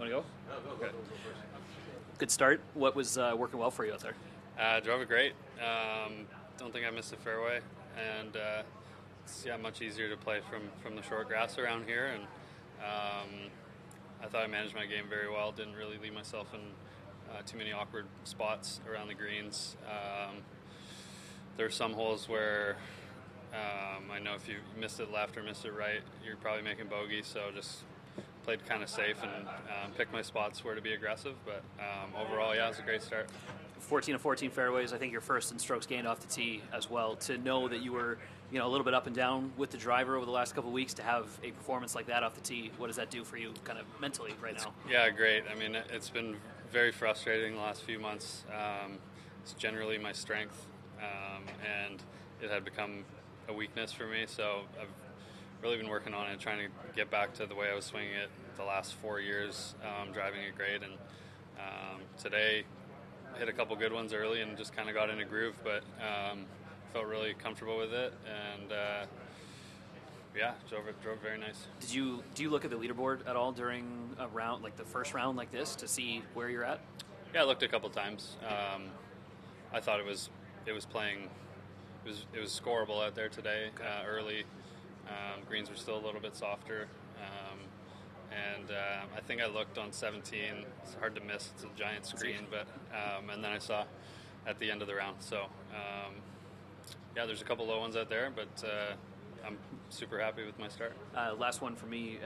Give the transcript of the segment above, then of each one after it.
want to go? Go first. Good start. What was working well for you out there? Drove it great. Don't think I missed a fairway, and it's much easier to play from the short grass around here. And I thought I managed my game very well. Didn't really leave myself in too many awkward spots around the greens. There are some holes where I know if you missed it left or missed it right, you're probably making bogey. So just played kind of safe and picked my spots where to be aggressive. But overall, it was a great start. 14 of 14 fairways. I think you're first in strokes gained off the tee as well. To know that you were, a little bit up and down with the driver over the last couple of weeks, to have a performance like that off the tee, what does that do for you, kind of mentally right now? Yeah, great. I mean, it's been very frustrating the last few months. It's generally my strength, and it had become a weakness for me. So I've really been working on it, trying to get back to the way I was swinging it the last 4 years, driving it great. And today, hit a couple good ones early and just kind of got in a groove, but felt really comfortable with it, and drove it very nice. Do you look at the leaderboard at all during a round like the first round like this to see where you're at? Yeah, I looked a couple times. I thought it was playing. It was scoreable out there today. Early. Greens were still a little bit softer. And I think I looked on 17. It's hard to miss. It's a giant screen, but and then I saw at the end of the round. So there's a couple low ones out there, but I'm super happy with my start. Last one for me,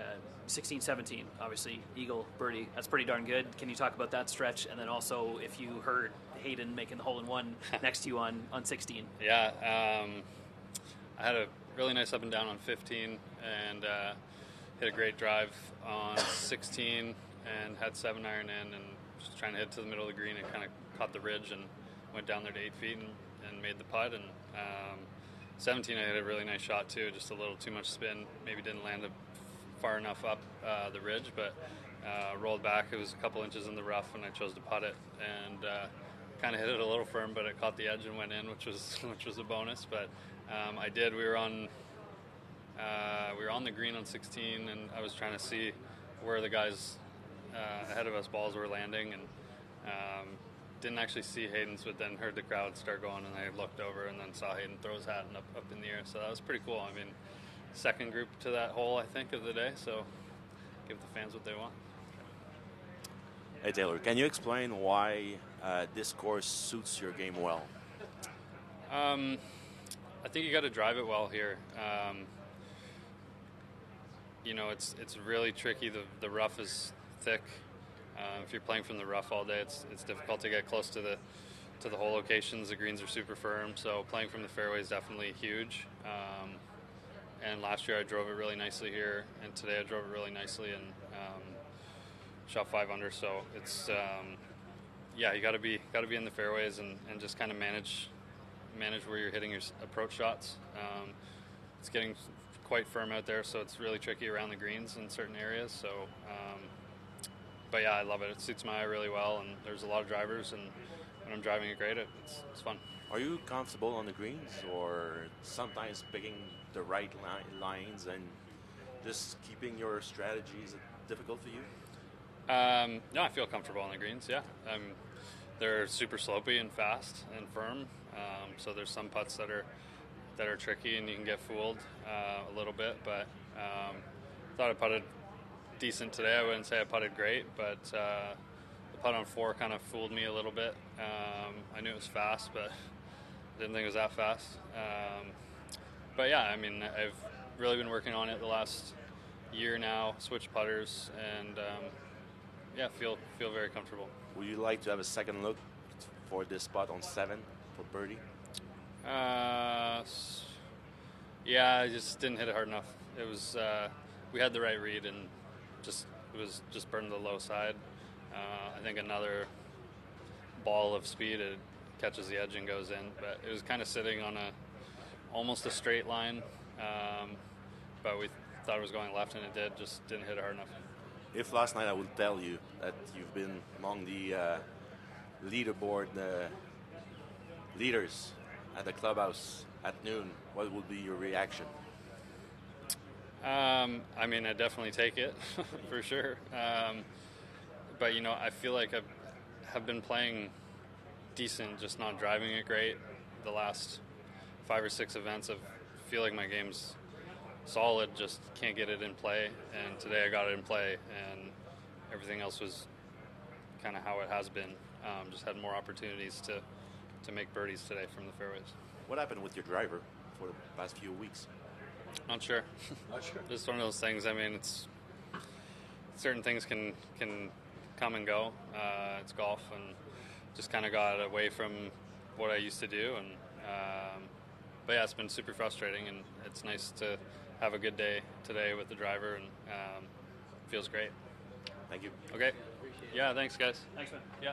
16, 17. Obviously, eagle, birdie. That's pretty darn good. Can you talk about that stretch? And then also, if you heard Hayden making the hole-in-one next to you on 16. Yeah, I had a really nice up and down on 15, and hit a great drive on 16 and had 7-iron in, and just trying to hit to the middle of the green. It kind of caught the ridge and went down there to 8 feet and made the putt. And 17, I hit a really nice shot too, just a little too much spin. Maybe didn't land far enough up the ridge, but rolled back. It was a couple inches in the rough, and I chose to putt it, and kind of hit it a little firm, but it caught the edge and went in, which was a bonus. But I did. We were on the green on 16, and I was trying to see where the guys ahead of us balls were landing, and didn't actually see Hayden's, but then heard the crowd start going, and I looked over and then saw Hayden throw his hat and up in the air. So that was pretty cool. I mean, second group to that hole, I think, of the day. So give the fans what they want. Hey Taylor, can you explain why this course suits your game well? I think you got to drive it well here. It's really tricky. The rough is thick. If you're playing from the rough all day, it's difficult to get close to the hole locations. The greens are super firm, so playing from the fairway is definitely huge. And last year I drove it really nicely here, and today I drove it really nicely and shot 5 under. So it's you got to be in the fairways and just kind of manage where you're hitting your approach shots. It's getting quite firm out there, so it's really tricky around the greens in certain areas. So, but yeah, I love it. It suits my eye really well, and there's a lot of drivers, and when I'm driving it great, it's fun. Are you comfortable on the greens, or sometimes picking the right lines and just keeping your strategies difficult for you? No, I feel comfortable on the greens. Yeah, they're super slopey and fast and firm. So there's some putts that are tricky and you can get fooled a little bit, but thought I putted decent today. I wouldn't say I putted great, but the putt on 4 kind of fooled me a little bit. I knew it was fast, but didn't think it was that fast. But yeah, I mean, I've really been working on it the last year now, switched putters, and feel very comfortable. Would you like to have a second look for this spot on 7 for birdie? I just didn't hit it hard enough. It was we had the right read, and it was just burned to the low side. I think another ball of speed, it catches the edge and goes in, but it was kind of sitting on almost a straight line, but we thought it was going left, and it did. Just didn't hit it hard enough. If last night I would tell you that you've been among the leaderboard leaders at the clubhouse at noon, what would be your reaction? I mean, I definitely take it for sure. but you know, I feel like I have been playing decent, just not driving it great. The last 5 or 6 events, I feel like my game's solid, just can't get it in play. And today I got it in play, and everything else was kind of how it has been. Just had more opportunities to make birdies today from the fairways. What happened with your driver for the past few weeks? Not sure. Not sure. Just one of those things. I mean, it's certain things can come and go. It's golf, and just kind of got away from what I used to do. And but yeah, it's been super frustrating, and it's nice to have a good day today with the driver, and feels great. Thank you. Okay. Yeah. Thanks, guys. Thanks, man. Yeah.